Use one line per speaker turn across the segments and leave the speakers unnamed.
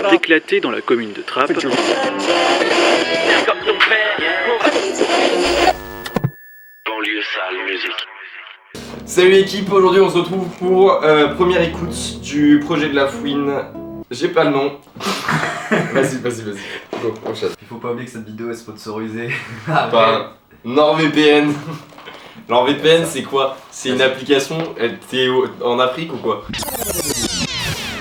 D'éclater dans la commune de Trappes. Banlieue sale musique.
Salut l'équipe, aujourd'hui on se retrouve pour première écoute du projet de La Fouine. J'ai pas le nom. Vas-y. Go, enchaîne.
Il faut pas oublier que cette vidéo est sponsorisée
Par NordVPN. NordVPN c'est quoi? C'est une application, t'es en Afrique ou quoi?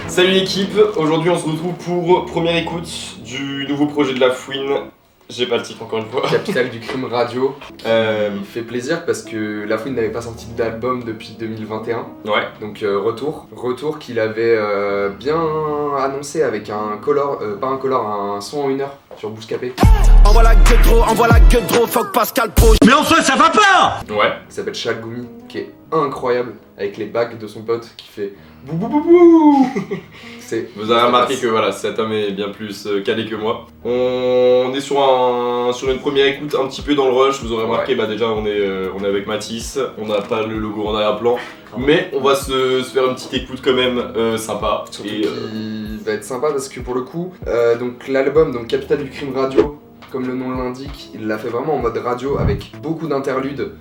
Salut l'équipe, aujourd'hui on se retrouve pour première écoute du nouveau projet de La Fouine. J'ai pas le titre encore une fois.
Capitale du crime radio. Il fait plaisir parce que La Fouine n'avait pas sorti d'album depuis 2021.
Ouais.
Donc retour qu'il avait bien annoncé avec un son en 1 heure sur Bouscapé.
Envoie la gueule gros, fuck Pascal Pro.
Mais en soi ça va pas.
Ouais.
Qui s'appelle Chalgoumi, qui est incroyable avec les bacs de son pote qui fait bou bou bou bou.
Vous avez remarqué que voilà, cet homme est bien plus calé que moi. On est sur une première écoute un petit peu dans le rush. Vous aurez remarqué, bah déjà on est avec Mathis, on n'a pas le logo en arrière-plan, mais on va se faire une petite écoute quand même sympa.
Surtout qu'il va être sympa parce que pour le coup, donc l'album, donc Capitale du crime radio, comme le nom l'indique, il l'a fait vraiment en mode radio avec beaucoup d'interludes,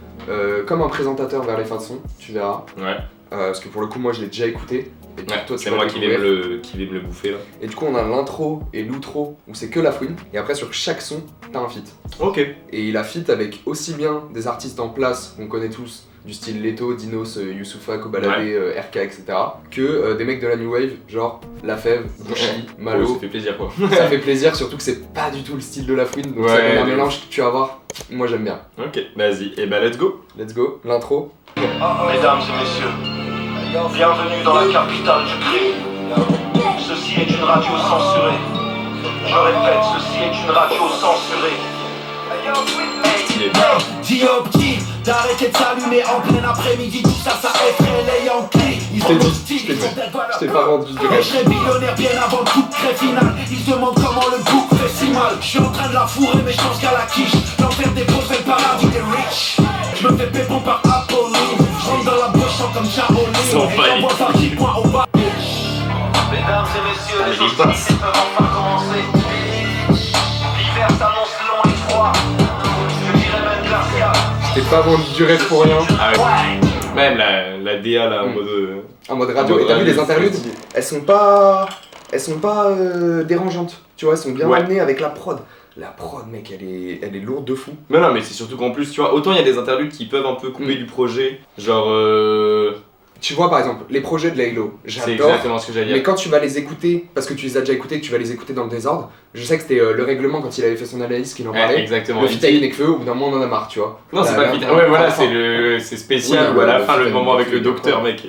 comme un présentateur vers les fins de son, tu verras.
Ouais.
Parce que pour le coup, moi je l'ai déjà écouté. Et
Ouais,
toi,
c'est moi qui vais me le bouffer là.
Et du coup, on a l'intro et l'outro où c'est que La Fouine. Et après, sur chaque son, t'as un feat.
Ok.
Et il a feat avec aussi bien des artistes en place qu'on connaît tous, du style Leto, Dinos, Youssoupha, Kobalade, RK, etc. Que des mecs de la New Wave, genre La Fève, Bouchy, Malo.
Ça fait plaisir quoi.
Ça fait plaisir, surtout que c'est pas du tout le style de La Fouine. Donc ça donne un mélange que tu vas voir. Moi j'aime bien.
Ok, vas-y. Et bah let's go.
Let's go, l'intro.
Mesdames et messieurs, bienvenue dans la capitale du crime. Ceci est une radio censurée. Je répète, ceci est une radio censurée.
Dis au petit d'arrêter de s'allumer en plein après-midi. Tout ça effraie les Yankees. Ils ont le style, ils ont des valeurs.
Je t'ai pas rendu du
Et je serai millionnaire bien avant le coup de craie final. Ils se demandent comment le goût fait si mal. Je suis en train de la fourrer mais je pense qu'à la quiche. L'enfer des pauvres et le paradis des rich. Je me fais pépon par Apollo. Je rentre dans la bouche sans comme Shaolin. Et j'envoie par 10 points au bas.
Mesdames et messieurs, les hostilités peuvent enfin commencer. L'hiver s'annonce long et froid. Je dirais même glacial.
Je t'ai pas vendu du rêve pour rien.
Ah ouais. Même la DA là en mode.
En mode radio.
En mode
Et t'as vu
radio,
les interludes, elles sont pas dérangeantes. Tu vois, elles sont bien
Ouais.
amenées avec la prod. La prod, mec, elle est lourde de fou.
Mais non, mais c'est surtout qu'en plus, tu vois, autant il y a des interludes qui peuvent un peu couper du projet. Genre.
Tu vois, par exemple, les projets de Laylo,
C'est
j'adore.
exactement ce que j'allais
Mais
dire.
quand tu vas les écouter, parce que tu les as déjà écoutés, que tu vas les écouter dans le désordre, je sais que c'était le règlement quand il avait fait son analyse qu'il en
Ouais,
parlait.
exactement.
Le feat avec Nekfeu, au bout d'un moment on en a marre, tu vois.
Non, c'est
Là,
pas
là,
le feat.
là,
Ouais, voilà,
enfin,
c'est spécial
oui,
ou à la
le
fin,
feat
le
avec
moment avec le
Nekfeu,
docteur,
ouais.
mec.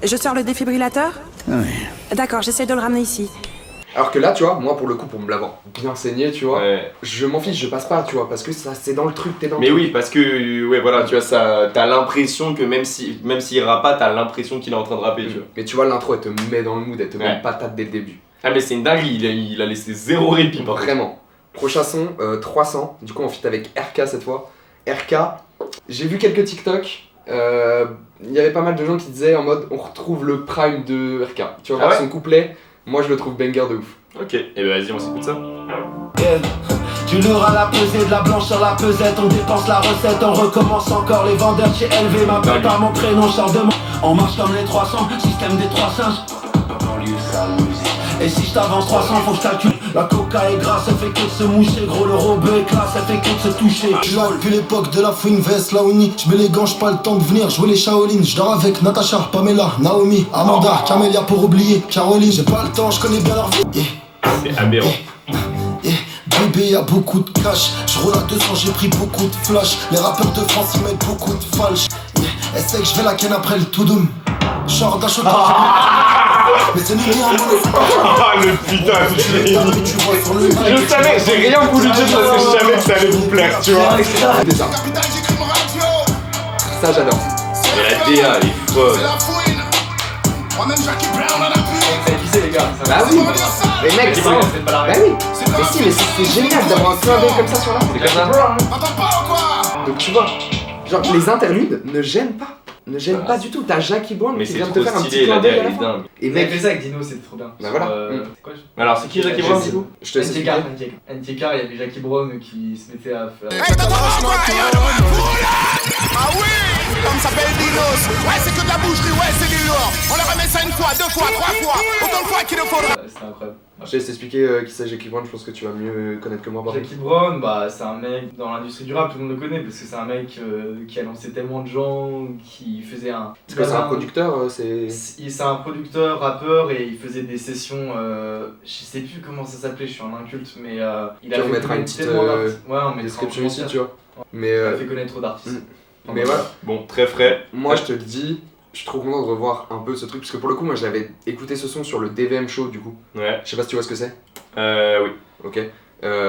Je sors le défibrillateur? Oui. D'accord, j'essaie de le ramener ici.
Alors que là, tu vois, moi pour le coup, pour me l'avoir bien saigné, tu vois,
Ouais.
je m'en fiche, je passe pas, tu vois, parce que ça c'est dans le truc, t'es dans le
Mais
truc.
oui, parce que, ouais, voilà, tu vois, ça, t'as l'impression que même s'il rappe pas, t'as l'impression qu'il est en train de rapper, tu vois.
Mais tu vois, l'intro elle te met dans le mood, elle te met
Ouais.
une patate dès le début.
Ah, mais c'est une dinguerie, il a laissé zéro répit, par contre.
Vraiment. Prochain son, 300, du coup on fit avec RK cette fois. RK, j'ai vu quelques TikTok, il y avait pas mal de gens qui disaient en mode on retrouve le prime de RK. Tu vas voir
ouais
son couplet, moi je le trouve banger de ouf.
Ok, et bah vas-y, on s'écoute ça.
Du lourd à la pesée, de la blanche sur la pesette. On dépense la recette, on recommence encore. Les vendeurs chez LV m'appellent par mon prénom, je sors de mon. On marche comme les 300, système des 3 singes. Et si je t'avance 300, faut que je calcule. La coca est grasse, elle fait que de se moucher. Gros, le robot est classe, elle fait que de se toucher.
Je suis là depuis l'époque de la fouine, veste, la Oni. Je mets les gants, j'pas le temps de venir jouer les Shaolin. Je dors avec Natacha, Pamela, Naomi, Amanda, Camélia pour oublier, Caroline. J'ai pas le temps, je connais bien leur vie.
C'est aberrant.
Bébé y'a beaucoup de cash. Je roule à 200, j'ai pris beaucoup de flash. Les rappeurs de France ils mettent beaucoup de falche. Elle sait que je vais la ken après le tout doom. Genre d'un choc. Mais c'est nul en mode.
Ah, le putain de
Je
savais, j'ai rien voulu dire parce que je savais que ça allait vous plaire, tu vois.
Ça j'adore.
Mais la DA, elle est folle.
Les gars. Bah oui. Mais mec, c'est. Bah oui. Mais si, mais c'est génial d'avoir un clin d'œil comme ça sur la.
C'est comme ça.
Donc tu vois, genre les interludes ne gênent pas. ne gêne
Voilà.
pas du tout. T'as Jackie Brown
Mais
qui
c'est
vient de
trop
te faire un petit
stylé,
clin
la
d'œil
DA
à la
est
fin.
dingue.
Et
Il avait
mec,
fait ça avec Dino, c'était trop bien.
Bah voilà.
C'est quoi
Alors, c'est qui Jackie Brown du coup?
je te laisse
NTK,
expliquer.
NTK, il y avait Jackie Brown qui se mettait à faire.
Ah oui, comme s'appelle Dinos. Ouais, c'est que de la boucherie, ouais, c'est du lourd. On leur remet ça une fois, deux fois, trois fois, autant de fois qu'il le faudra.
C'était incroyable.
Je te laisse expliquer qui c'est Jackie Brown, je pense que tu vas mieux connaître que moi. Pardon.
Jackie Brown, bah, c'est un mec dans l'industrie du rap, tout le monde le connaît parce que c'est un mec qui a lancé tellement de gens, qui faisait un.
Est-ce que c'est un producteur
C'est un producteur, rappeur et il faisait des sessions. Je sais plus comment ça s'appelait, je suis un inculte, mais il a
Tu
fait
remettras une
connaître
petite
tellement d'artistes. Ouais, on mettra en
description ici,
commentaire.
tu vois. Mais
Il a fait connaître trop d'artistes.
mais voilà.
Bon, très frais.
Moi je te le dis, je suis trop content de revoir un peu ce truc parce que pour le coup moi j'avais écouté ce son sur le DVM Show du coup.
Ouais.
Je sais pas si tu vois ce que c'est.
Oui.
Ok.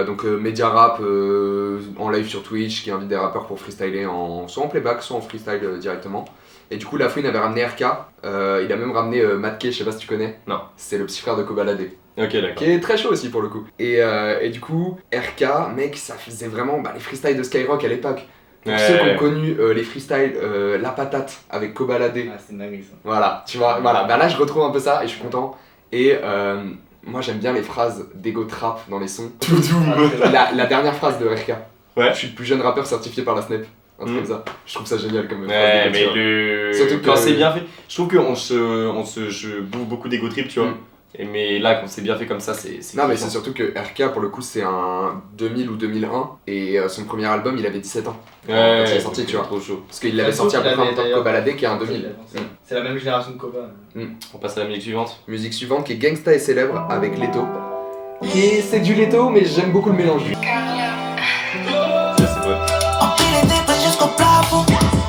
Donc Media Rap en live sur Twitch qui invite des rappeurs pour freestyler soit en playback soit en freestyle directement. Et du coup Lafouine avait ramené RK, il a même ramené Matke, je sais pas si tu connais.
Non.
C'est le petit frère de Kobalade.
Ok, d'accord.
Qui est très chaud aussi pour le coup. Et du coup RK, mec, ça faisait vraiment les freestyles de Skyrock à l'époque. Pour ceux qui ont connu les freestyles La Patate avec Kobalade.
Ah, c'est une dinguerie ça.
Voilà, tu vois, voilà. Bah là je retrouve un peu ça et je suis content. Et moi j'aime bien les phrases d'ego trap dans les sons. La dernière phrase de RK.
Ouais.
Je suis le plus jeune rappeur certifié par la Snap. Un truc comme ça. Je trouve ça génial comme phrase
Ouais,
d'ego, tu
mais
vois. Surtout
quand
que-
c'est bien fait, je trouve qu'on je bouffe beaucoup d'ego trip, tu vois.
Mm.
Mais là, quand c'est bien fait comme ça, c'est.
Non mais
kiffant.
c'est surtout que RK pour le coup c'est un 2000 ou 2001 et son premier album il avait 17 ans. Quand il est sorti, tu vois.
Trop chaud.
Parce qu'il l'avait sorti à peu près en même temps que Kobalade qui est un 2000.
C'est la même génération de Koba.
On passe à la musique suivante.
Musique suivante qui est Gangsta et célèbre avec Leto. Et c'est du Leto mais j'aime beaucoup le mélange.
Ça, c'est vrai.
Empilé des près jusqu'au plafond,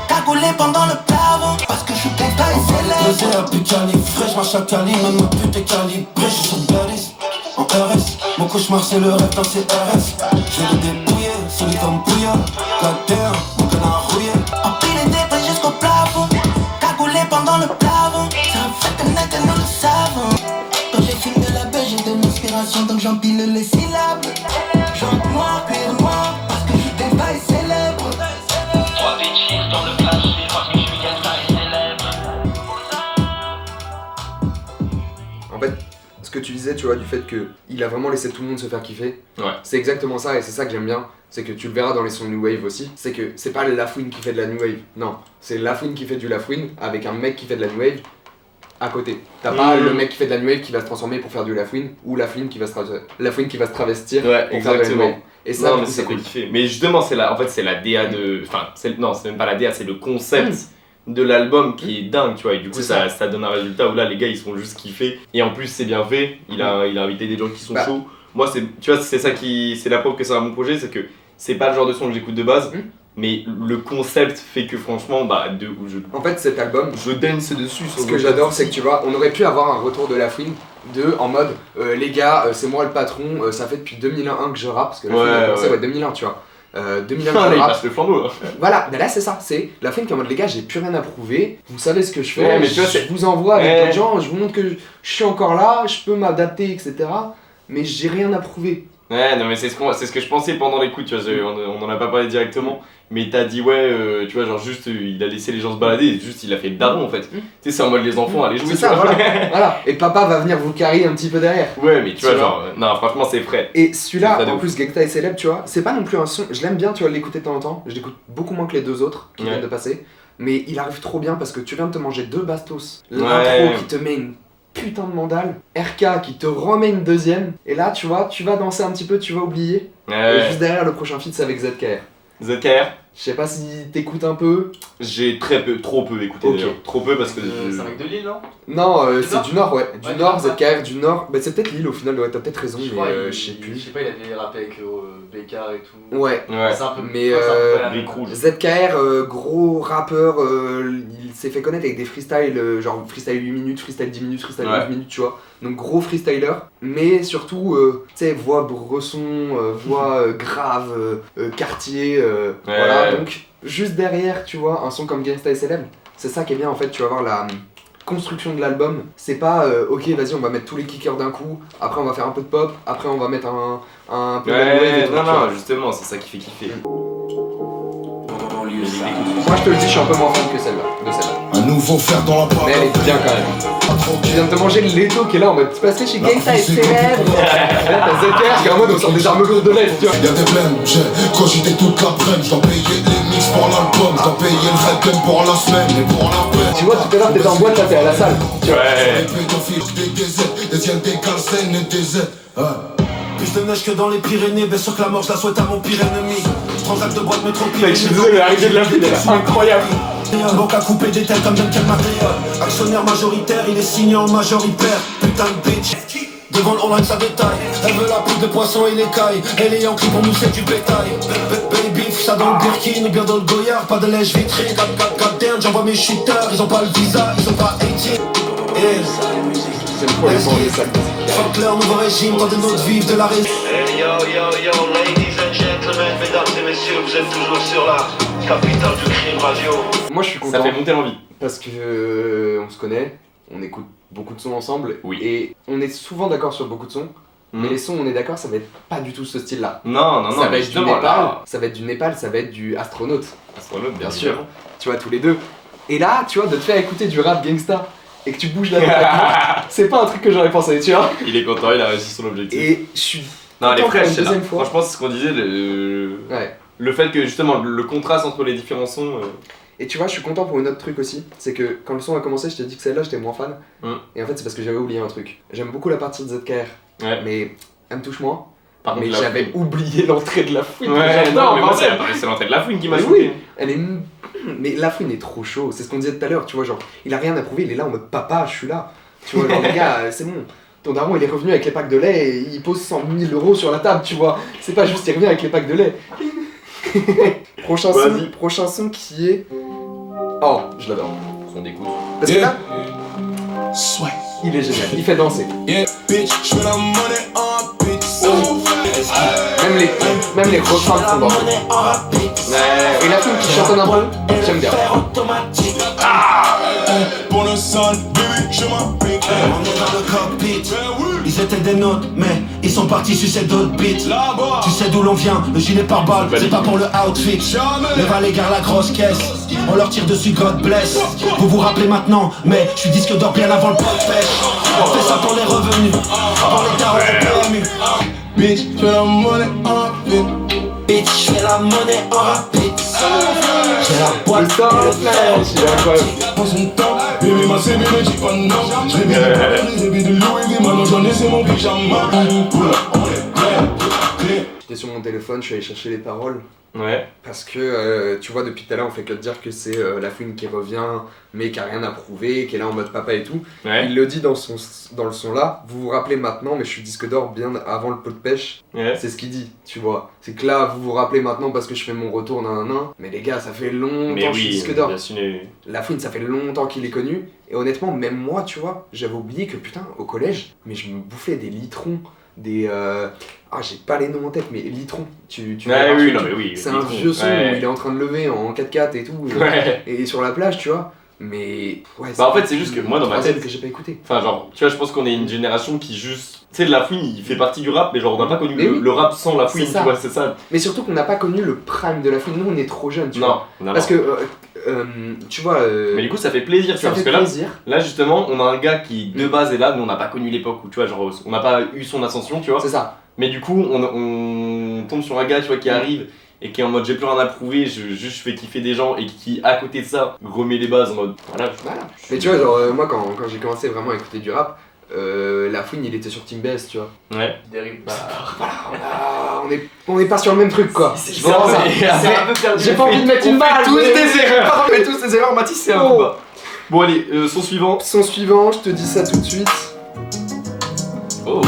cagoulé pendant le plafond, parce que je suis gangsta et célèbre. Posé à Picali, fraîche, ma chacali, même ma pute est calibrée, je suis sur Paris, en RS. Mon cauchemar c'est le rêve dans ces RS. Je l'ai dépouillé, solide comme bouillard, la terre, mon canard rouillé. Empilé des près jusqu'au plafond, cagoulé pendant le plafond, ça fait que nous le savons. Quand j'ai fini de la baie, j'ai de l'inspiration, donc j'empile les syllabes. Chante noir, cuir noir, parce que je suis gangsta et célèbre.
3 bitches dans le flash, parce que je suis gangsta et célèbre.
En fait, ce que tu disais, tu vois, du fait qu'il a vraiment laissé tout le monde se faire kiffer,
Ouais.
c'est exactement ça et c'est ça que j'aime bien. C'est que tu le verras dans les sons New Wave aussi. C'est que c'est pas Lafouine qui fait de la New Wave, non. C'est Lafouine qui fait du Lafouine avec un mec qui fait de la New Wave à côté. T'as pas le mec qui fait de la New Wave qui va se transformer pour faire du Lafouine ou Lafouine qui va se travestir
Ouais,
pour faire de la New
exactement.
Wave. Et ça,
Non,
du
mais
coup,
ça
c'est
fait
cool.
kiffer. Mais justement, c'est la, en fait, c'est la DA de. Enfin, non, c'est même pas la DA, c'est le concept de l'album qui est dingue, tu vois. Et du coup,
C'est
ça donne un résultat où là, les gars, ils sont juste kiffés. Et en plus, c'est bien fait. Il a invité des gens qui sont
Bah.
chauds. Moi, tu vois, c'est ça qui. C'est la preuve que c'est un bon projet, c'est que c'est pas le genre de son que j'écoute de base. Mais le concept fait que franchement,
En fait, cet album,
je dance dessus.
ce que j'adore, c'est que tu vois, on aurait pu avoir un retour de Lafouine en mode les gars, c'est moi le patron, ça fait depuis 2001 que je rappe, parce que Lafouine a commencé 2001, tu vois. 2001 que
Ah,
je
il
rappe.
passe le flambeau là.
Voilà, mais là c'est ça, c'est Lafouine qui est en mode les gars, j'ai plus rien à prouver, vous savez ce que je fais,
Ouais, mais tu vois,
je
c'est-
vous envoie avec
Ouais.
d'autres gens, je vous montre que je suis encore là, je peux m'adapter, etc. Mais j'ai rien à prouver.
Ouais, non, mais c'est ce que je pensais pendant l'écoute, tu vois. On en a pas parlé directement. Mais t'as dit, ouais, tu vois, genre juste, il a laissé les gens se balader, juste il a fait le daron en fait. Tu sais, c'est en mode les enfants, allez jouer.
C'est
tu
ça,
vois.
voilà. Voilà. Et papa va venir vous carrer un petit peu derrière.
Ouais, mais tu vois,
Tu vois.
genre, non, franchement, c'est frais.
Et celui-là,
C'est très
en
de
plus, Gangsta est célèbre, tu vois, c'est pas non plus un son, je l'aime bien, tu vois, l'écouter de temps en temps, je l'écoute beaucoup moins que les deux autres qui
Ouais.
viennent de passer, mais il arrive trop bien parce que tu viens de te manger deux bastos,
Ouais.
l'intro qui te met une putain de mandale, RK qui te remet une deuxième, et là, tu vois, tu vas danser un petit peu, tu vas oublier, et
Ouais,
juste derrière, le prochain feat, c'est avec ZKR.
ZKR,
Je sais pas si t'écoutes un peu.
j'ai trop peu écouté
Ok.
d'ailleurs. Trop peu parce que.
C'est un mec de Lille, non?
Non,
Du
c'est
Nord
du Nord, ouais. Du
Ouais,
Nord,
du Nord,
ZKR du Nord. Bah, c'est peut-être Lille au final, ouais, t'as peut-être raison,
crois,
mais je sais plus.
Je sais pas, il avait rappé avec Bécard et tout.
Ouais.
Ouais.
C'est un peu.
Mais,
ouais, c'est un peu la même.
Rick Rouge.
ZKR, gros rappeur, il s'est fait connaître avec des freestyles, genre freestyle 8 minutes, freestyle 10 minutes, freestyle
Ouais.
12 minutes, tu vois. Donc gros freestyler, mais surtout, tu sais, voix bresson, voix grave, quartier, voilà. Donc juste derrière, tu vois, un son comme Gangsta et célèbre, c'est ça qui est bien en fait, tu vas voir la construction de l'album, c'est pas ok vas-y on va mettre tous les kickers d'un coup, après on va faire un peu de pop, après on va mettre un peu de wave et
Ouais,
tout,
non,
tu vois.
non, justement, c'est ça qui fait kiffer.
Banlieue
Moi je te le dis, je suis un peu moins fan que celle-là, de celle-là.
Un nouveau fer dans la poire.
Mais elle est bien quand même. Tu viens de te manger le Leto qui est là en mode tu passes chez Gangsta et célèbre. Là t'as ZKR qui est en mode on sort des armes lourdes de l'aide, tu vois.
Y'a des blèmes, j'ai cogité toute l'après-midi. J'dois payer les mix pour l'album, j'dois payer le rap pour la semaine et pour la peine.
Tu vois tout à l'heure t'étais en boîte, là t'es à la salle.
Ouais.
Des pédophiles, des DZ, des yens, des calcènes et des Z.
Plus de neige que dans les Pyrénées, bien sûr que la mort je la souhaite à mon pire ennemi. Je transacte de boîte métro
Mec, je suis désolé, l'arrivée de la fille, elle est incroyable.
Banque à couper des têtes comme Duncan Matériel. Actionnaire majoritaire, il est signé en majoritaire. Putain de bitch. Devant le online ça détaille. Elle veut la poudre de poisson et l'écaille. Elle est en cri pour nous c'est du bétail. Baby, ça dans le Birkin, bien dans le Goyard. Pas de lèche vitrée, goddamn, j'envoie mes shooters. Ils ont pas le visa, ils ont pas 18.
C'est le problème pour les salles.
Fuck leur nouveau régime, tant de notre vivre de la raison.
Hey yo, ladies and gentlemen, mesdames et messieurs, vous êtes toujours sur la capitale du crime radio.
Moi je suis content.
Ça fait monter l'envie.
Parce que on se connaît, on écoute beaucoup de sons ensemble.
Oui.
Et on est souvent d'accord sur beaucoup de sons. Mais les sons, on est d'accord, ça va être pas du tout ce style-là.
Non,
Ça va
mais
être du
justement,
Népal,
là.
ça va être du Népal, ça va être du Astronaute.
Astronaute,
Bien sûr. Tu vois, tous les deux. Et là, tu vois, de te faire écouter du rap gangsta et que tu bouges la tête, c'est pas un truc que j'aurais pensé, tu vois.
Il est content, il a réussi son objectif.
Et je suis.
Non, elle est
content pour
fraîche,
une
celle-là.
deuxième fois.
Franchement, c'est ce qu'on disait,
Ouais.
le fait que justement, le contraste entre les différents sons.
Et tu vois, je suis content pour une autre truc aussi, c'est que quand le son a commencé, je t'ai dit que celle-là, j'étais moins fan. Et en fait, c'est parce que j'avais oublié un truc. J'aime beaucoup la partie de ZKR, mais elle me touche moins.
Par contre,
mais j'avais oublié l'entrée de la fouine.
Ouais,
J'adore,
non, mais moi,
bordel.
c'est l'entrée de la fouine qui m'a
Mais
choqué.
oui, elle est. Mais la fouine est trop chaud, c'est ce qu'on disait tout à l'heure, tu vois, genre, il a rien à prouver, il est là en mode papa, je suis là. Tu vois, genre, les gars, c'est bon. Ton daron, il est revenu avec les packs de lait et il pose 100 000 euros sur la table, tu vois. C'est pas juste il revient avec les packs de lait. Prochain son qui est. Oh, je l'adore.
Son d'écoute.
Parce que là, il est génial, il fait danser. Même les refrains font danser. Et la fille qui chantonne un peu, j'aime bien.
Pour le sol, baby, je m'applique. On est dans le cockpit. Ils étaient des nôtres, mais ils sont partis sur ces d'autres beats. Tu sais d'où l'on vient, le gilet par balle, c'est pas pour le outfit. Les valets gardent la grosse caisse, on leur tire dessus, God bless. Vous vous rappelez maintenant, mais je suis disque d'or bien avant le pot de pêche. On fait ça pour les revenus, avant les tarots au PMU. Bitch, je fais la monnaie en rapide. Bitch, je fais la monnaie en rapide. J'ai la boîte
le flash, il est incroyable.
Prends son temps, bébé m'a sémé, mais dis pas non. Je l'ai mis de Louis V, maintenant j'en ai, c'est mon pyjama. On est prêt.
J'étais sur mon téléphone, je suis allé chercher les paroles.
Ouais.
Parce que tu vois, depuis tout à l'heure, on fait que te dire que c'est la fouine qui revient, mais qui a rien à prouver, qui est là en mode papa et tout.
Ouais.
Il le dit dans le son là, vous vous rappelez maintenant, mais je suis disque d'or bien avant le pot de pêche.
Ouais.
C'est ce qu'il dit, tu vois. C'est que là, vous vous rappelez maintenant parce que je fais mon retour, nan. Mais les gars, ça fait longtemps
Mais
que je suis
oui,
disque d'or.
bien sûr.
La fouine, ça fait longtemps qu'il est connu. Et honnêtement, même moi, tu vois, j'avais oublié que putain, au collège, mais je me bouffais des litrons, des. J'ai pas les noms en tête, mais litrons. Tu
Ouais, oui, non, mais oui.
c'est un vieux son où il est en train de lever en 4x4 et tout.
Ouais.
Et sur la plage, tu vois. Mais. Ouais,
Bah, en fait, c'est juste que moi, dans ma tête.
que j'ai pas écouté.
Enfin, genre, tu vois, je pense qu'on est une génération qui juste. Tu sais, la fouine, il fait partie du rap, mais genre, on n'a pas connu le rap sans la fouine,
C'est
tu
ça.
vois, c'est ça.
Mais surtout qu'on n'a pas connu le prime de la fouine. Nous, on est trop jeunes, tu vois.
Non,
Parce que. Tu vois.
Mais du coup, ça fait plaisir, tu vois, parce que là, justement, on a un gars qui de base est là, nous on n'a pas connu l'époque où, tu vois, genre, on n'a pas eu son ascension, tu vois.
C'est ça.
Mais du coup, on tombe sur un gars, tu vois, qui arrive et qui est en mode j'ai plus rien à prouver, je fais kiffer des gens et qui, à côté de ça, remet les bases en mode voilà.
Mais tu vois, genre, moi, quand j'ai commencé vraiment à écouter du rap, la fouine, il était sur Team BS, tu vois.
Ouais.
On est pas sur le même truc, quoi.
C'est un peu perdu.
J'ai pas envie de mettre une balle.
Tous des erreurs.
On fait tous des erreurs, Mathis, c'est un
Oh.
peu bas.
Bon, allez, son suivant.
Son suivant, je te dis ça tout de suite.
Oh.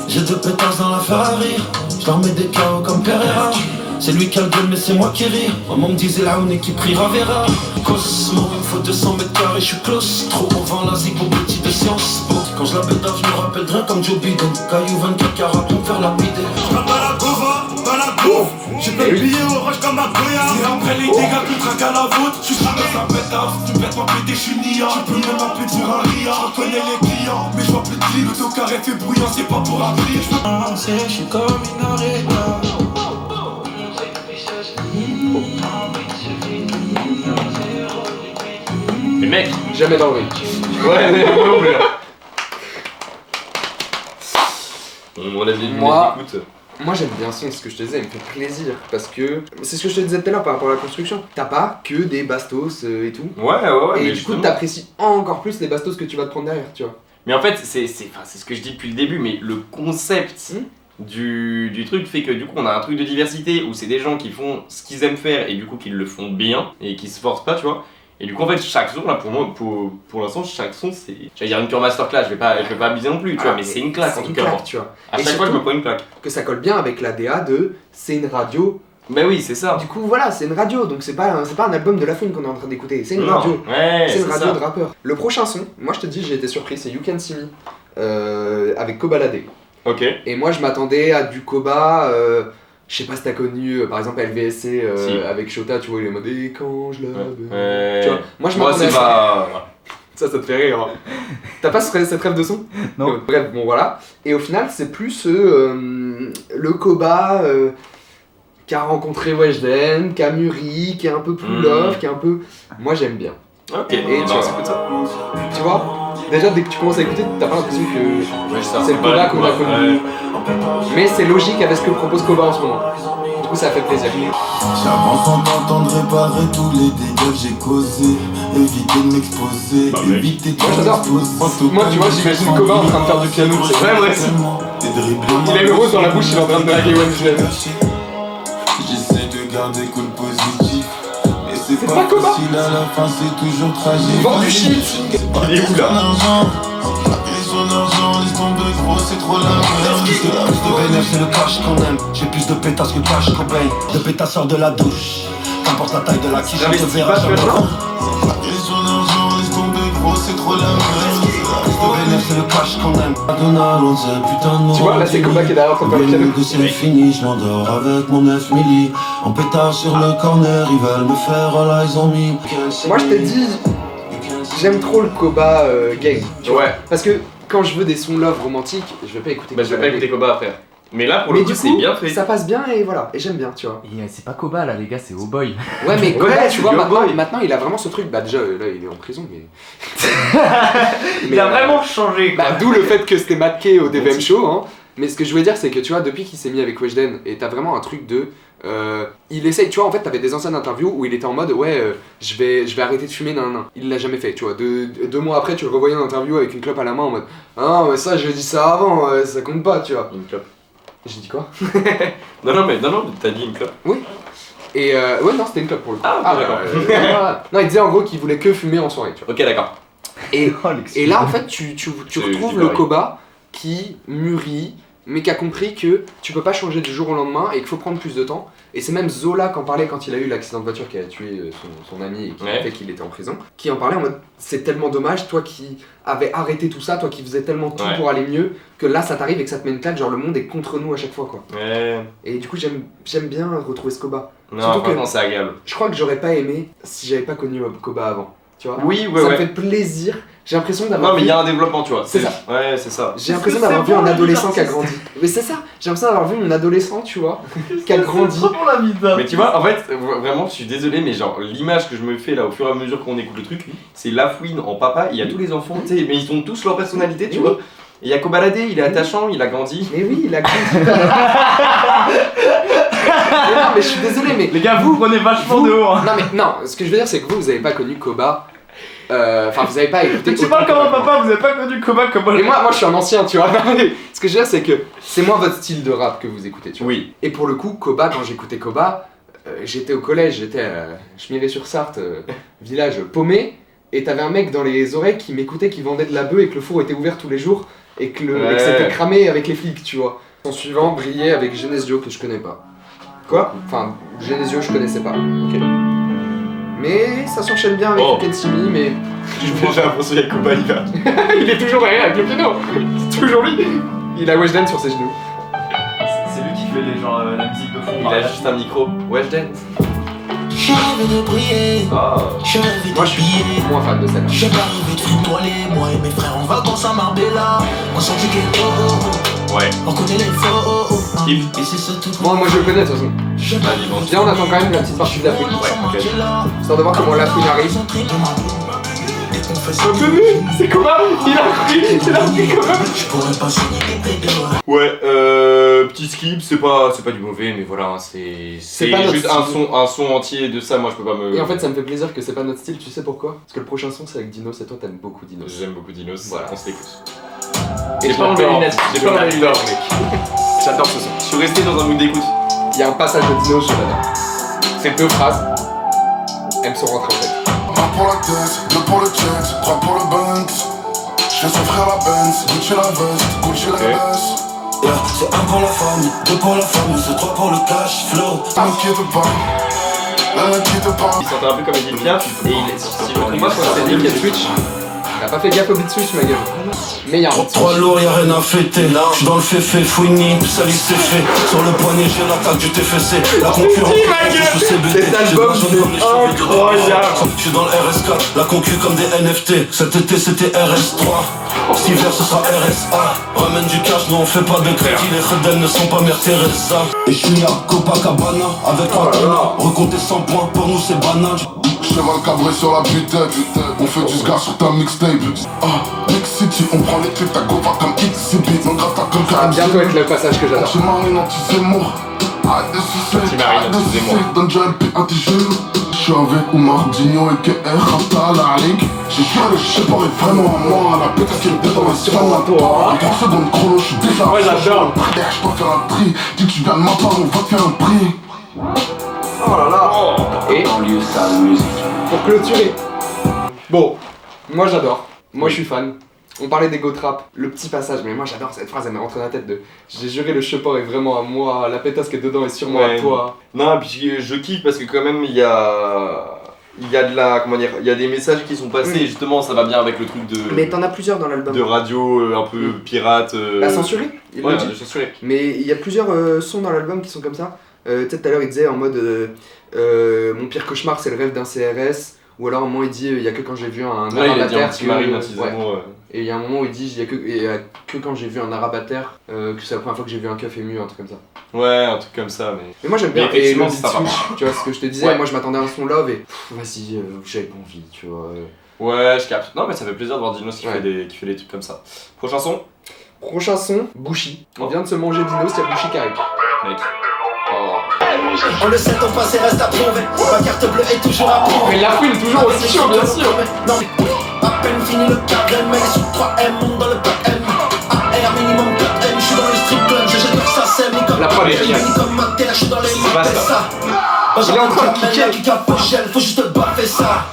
J'ai deux pétasses dans la Ferrari, je leur mets des KO comme Pereira. C'est lui qui a le gueule mais c'est moi qui ris. Maman me disait là on est qui priera verra. Cosmo, il me faut 200 mètres carrés, je suis close. Trop on vend la zig pour petit de science. Quand je la bédave, je me rappelle rien comme Joe Biden. Caillou 24 carats pour me faire lapider. Je m'appelle la Gova, dans la bouffe. J'ai plein de billets au rush comme ma Goya. C'est après les dégâts que traque à la vôtre. Je suis jamais un pétard, tu pètes ma pété, je suis nia. Tu peux même m'appeler pour un ria. Je reconnais les clients, mais je vois plus de clips. Le carré fait bruyant, c'est pas pour un prix. Je suis comme une arena.
mec,
Jamais dans le ring.
ouais, mais moi non plus. On l'a dit,
Moi-
écoute.
Moi j'aime bien son, ce que je te disais, il me fait plaisir parce que c'est ce que je te disais tout à l'heure par rapport à la construction. T'as pas que des bastos et tout.
Ouais,
et
mais
du coup
justement.
t'apprécies encore plus les bastos que tu vas te prendre derrière, tu vois.
Mais en fait, c'est ce que je dis depuis le début, mais le concept du truc fait que du coup on a un truc de diversité où c'est des gens qui font ce qu'ils aiment faire et du coup qu'ils le font bien et qui se forcent pas, tu vois. Et du coup en fait chaque son là pour moi, pour l'instant chaque son c'est... J'allais dire une pure masterclass, je vais pas abuser non plus, tu vois, mais c'est une claque en tout cas.
tu vois.
À
Et
chaque fois je
surtout
me prends une claque.
que ça colle bien avec la DA de c'est une radio.
Bah oui c'est ça.
Du coup voilà, c'est une radio, donc c'est pas un album de La Fouine qu'on est en train d'écouter, c'est une
Non,
radio.
ouais,
C'est une radio
ça.
de rappeur. Le prochain son, moi je te dis j'ai été surpris, c'est You Can See Me avec Kobalade.
Ok.
Et moi je m'attendais à du Koba, je sais pas si t'as connu par exemple LVSC
Si.
avec Shota, tu vois, il est en mode et quand je la
Ouais.
Tu vois, moi je
Moi
m'attendais
c'est
à ça.
pas...
Ça te fait rire. Hein. T'as pas cette rêve de son?
Non.
Bref, bon voilà. Et au final, c'est plus le Koba qui a rencontré Weshden, qui a mûri, qui est un peu plus love, qui est un peu. Moi j'aime bien.
Ok,
Et
non,
tu vois,
c'est que ça.
Tu vois, déjà dès que tu commences à écouter, t'as pas l'impression que
Ouais, ça,
c'est le
pas
Koba
le
qu'on a
Koba,
connu.
ouais.
Mais c'est logique avec ce que propose Koba en ce moment. Du coup, ça fait plaisir.
J'avance en tentant de réparer tous les dégâts que j'ai causés. Éviter de m'exposer, éviter de
Moi j'adore. Moi tu vois, j'imagine Koba en train de faire du piano. C'est vrai, moi aussi. Il a une rose dans la bouche, il est en train de draguer Weshden.
J'essaie de garder cool positif. Mais c'est
pas
pas
Koba.
facile à la fin, c'est toujours tragique.
Vends du shit.
Il est où là?
Son argent, laisse tomber gros, c'est trop la merde.
Plus de vénère, c'est le cash qu'on aime. J'ai plus de pétasses que cash Cobain. De pétasses sort de la douche. Qu'importe la taille de la quiche, on te verra jamais.
Son argent, laisse tomber gros, c'est trop la merde.
Plus de vénère, c'est le cash qu'on aime. Donald, on sait putain de
Tu vois, là c'est Koba qui est derrière en train de faire le piano.
que c'est fini, je m'endors avec mon 9 milli. En pétard sur le corner, ils veulent me faire all eyes on me.
Moi je t'ai dit, j'aime trop le Koba gang. Tu vois.
Ouais.
Parce que quand je veux des sons love romantiques, je vais pas écouter.
Bah je vais pas écouter Koba frère. Mais là pour le
Mais
coup
du
c'est
coup,
bien fait.
ça passe bien et voilà, et j'aime bien, tu vois.
Et c'est pas Koba là, les gars, c'est Oh Boy.
Ouais, mais Koba,
Ouais,
tu
c'est
vois,
du
maintenant,
Boy.
maintenant il a vraiment ce truc. Bah, déjà, là, il est en prison, mais.
Il a vraiment changé quoi.
Bah, d'où le fait que c'était Matt Kay au DVM Show, hein. Mais ce que je voulais dire, c'est que tu vois, depuis qu'il s'est mis avec Weshden, et t'as vraiment un truc de. Il essaye, tu vois, en fait, t'avais des anciennes interviews où il était en mode ouais, je vais arrêter de fumer, nan. Il l'a jamais fait, tu vois. 2 mois après, tu le revoyais en interview avec une clope à la main en mode ah, mais ça, j'ai dit ça avant, ça compte pas, tu vois.
Une clope.
J'ai dit quoi?
Non, mais t'as dit une clope.
Et ouais, non, c'était une clope pour le coup.
Ah, d'accord.
Non, il disait en gros qu'il voulait que fumer en soirée, tu vois.
Ok, d'accord.
Et,
Oh,
et là, en fait, tu retrouves le
pareil.
Koba qui mûrit, mais qui a compris que tu peux pas changer du jour au lendemain et qu'il faut prendre plus de temps. Et c'est même Zola qui en parlait quand il a eu l'accident de voiture qui a tué son ami et qui a
Ouais.
fait qu'il était en prison. Qui en parlait en mode c'est tellement dommage, toi qui avais arrêté tout ça, toi qui faisais tellement tout
Ouais.
pour aller mieux, que là ça t'arrive et que ça te met une claque, genre le monde est contre nous à chaque fois quoi.
Ouais.
Et du coup, j'aime bien retrouver ce Koba.
Non,
Surtout que-
franchement c'est agréable.
Je crois que j'aurais pas aimé si j'avais pas connu Koba avant. Tu vois?
Oui,
ça me
ouais.
fait plaisir. J'ai l'impression d'avoir
Non, mais
vu...
il y a un développement, tu vois.
C'est ça.
Ouais, c'est ça.
J'ai l'impression d'avoir vu un adolescent qui a grandi. Mais c'est ça, j'ai l'impression d'avoir vu mon adolescent, tu vois, qui a grandi.
pour la vie d'un.
Mais tu vois, en fait, vraiment, je suis désolé, mais genre, l'image que je me fais là au fur et à mesure qu'on écoute le truc, c'est La Fouine en papa, il y a tous les enfants, tu sais, mais ils ont tous leur personnalité, tu
Oui.
vois. Et il y a Kobalade, il est attachant, il a grandi.
Mais oui, il a grandi. Mais non, mais je suis désolé, mais.
Les gars, vous prenez vachement
Vous-
de haut. Hein.
Non, mais non, ce que je veux dire, c'est que vous avez pas connu Koba. Enfin, vous avez pas écouté.
Tu parles comme un papa, vous avez pas connu Koba comme moi.
Et moi, je suis un ancien, tu vois. Non, mais ce que je veux dire, c'est que c'est moins votre style de rap que vous écoutez, tu vois.
Oui.
Et pour le coup, Koba, quand j'écoutais Koba, j'étais au collège, j'étais à Chmiré-sur-Sarthe, village paumé, et t'avais un mec dans les oreilles qui m'écoutait, qui vendait de la bœuf et que le four était ouvert tous les jours, et que, et que c'était cramé avec les flics, tu vois. Son suivant brillait avec Genesio, que je connais pas. Quoi? Enfin, Genesio, je connaissais pas.
Ok.
Mais ça s'enchaîne bien avec
Oh.
Kensimi, mais.
J'ai déjà l'impression qu'il y a Koba, il va.
Il est toujours derrière avec le piano! C'est toujours lui! Il a Weshden sur ses genoux.
C'est lui qui fait les genre la musique de fond.
Il a juste un micro. Weshden.
J'ai rêvé de briller,
Ah.
j'ai rêvé
Moi,
de
je suis
biller.
moins fan de celle-là.
J'ai pas rêvé de fripoler, moi et mes frères en vacances à Marbella. On sentit ghetto,
Ouais.
on connaît les faux.
Kiff.
Et c'est ce tout.
Moi je le connais de toute façon.
J'ai pas
Vas-y, bon.
Viens, on attend quand même la petite partie de la fouine.
Ouais, ok.
Histoire de voir comment la fouine arrive.
qu'on fait ça.
C'est comment? Il a pris comment?
Je pourrais pas signer des deux.
Ouais, petit skip, c'est pas du mauvais, mais voilà, c'est
pas notre
juste
style.
un son entier de ça, moi je peux pas me...
Et en fait, ça me fait plaisir que c'est pas notre style, tu sais pourquoi? Parce que le prochain son c'est avec Dinos et toi t'aimes beaucoup Dinos.
J'aime beaucoup Dinos,
Voilà.
on se l'écoute.
J'ai pas enlevé les lunettes. J'ai pas enlevé les lunettes, mec.
J'adore ce son. Je suis resté dans un mood d'écoute.
Il y a un passage de Dinos, je l'adore. C'est 2 phrases, elles me sont rentrées en tête.
1 pour la tête, 2 pour le check, 3 pour le Benz. Je vais s'offrir la Benz, Gucci la veste, Gucci la veste. Yeah, c'est 1 pour la famille, 2 pour la famille, c'est 3 pour le cash flow. N'inquiète pas, n'inquiète pas.
Il sentait un peu comme Edith Piaf, et il est sorti le
Moi je crois que c'est Nick et Switch. T'as pas fait gaffe au beat switch ma gueule. Mais y'a un beat
Trois lourds, y'a rien à fêter. J'suis dans le féfé, fouini, salut c'est fait. Sur le poignet, j'ai l'attaque du TFC. La concurrence, je sais BD.
Cet album,
incroyable. J'suis dans le RS4, la concu comme des NFT. Cet été, c'était RS3. Cet hiver, ce sera RSA. Ramène du cash, nous on fait pas de crédit. Les Redel ne sont pas Mère Teresa. Et j'suis à Copacabana avec 3 tonnes. Recompter 100 points, pour nous c'est banal. Cheval cabré sur la butette. On fait du sgar sur ta mixtape. Ah, Big City, on prend les clips, ta gova comme XCB. Non grave, t'as comme
Ça va bientôt être le passage que j'adore.
Anti-marine, anti-Zemmour. Arrête de sucer,
Anti-marine,
arrête de
anti-Zemmour.
sucer. Donne déjà un P intelligent. J'suis avec Oumar Digno et KR, Rasta, la Ligue. J'ai fait le shit est vraiment à moi. La pétasse qui me détend, c'est vraiment à toi. En 3 secondes chrono, j'suis déjà.
Ouais, j'adore.
J'dois faire un tri. Dis que tu viens de ma part, on va te faire un prix.
Oh là là. Et pour clôturer. Bon, moi j'adore. Moi je suis fan. On parlait d'ego trap, le petit passage, mais moi j'adore cette phrase, elle m'est rentrée dans la tête de j'ai juré le cheport est vraiment à moi, la pétasse qui est dedans est sûrement à toi.
Non, puis je kiffe parce que quand même il y a de la, comment dire, il y a des messages qui sont passés, justement ça va bien avec le truc de...
Mais t'en as plusieurs dans l'album.
De radio un peu pirate.
Bah censuré, il
ouais,
l'a dit.
de censuré.
Mais il y a plusieurs sons dans l'album qui sont comme ça. Tu sais, tout à l'heure il disait en mode mon pire cauchemar c'est le rêve d'un CRS. Ou alors à un moment il dit il y a que quand j'ai vu un arabe
il a
à
dit
terre
anti-marine, anti-Zemmour.
Et il y a un moment où il dit il y a que quand j'ai vu un arabe à terre que c'est la première fois que j'ai vu un keuf ému, un truc comme ça.
Ouais, un truc comme ça, mais
moi j'aime bien,
mais
et le
effectivement,
beat
c'est sympa.
switch, tu vois ce que je te disais, moi je m'attendais à un son love et vas-y, j'avais pas envie, tu vois.
Ouais, je capte. Non mais ça fait plaisir de voir Dinos qui fait des trucs comme ça. Prochain son.
Prochain son, Bouchy. On vient de se manger Dinos, il y a Bouchy qui arrive.
Mec.
On le sait, ton passé reste à prouver. Ma carte bleue est toujours à prouver.
Mais la fouine toujours aussi chaud, bien sûr.
Non, à peine fini le carême, elle est sur 3M, dans le pack M. AR minimum 4M, j'suis dans le strip club, je jette ça sème, comme
la prod est géniale.
comme ma terre, j'suis dans les mains,
vaste,
ça.
Il est en train de kicker.
Qui capochelle, faut juste baffer ça.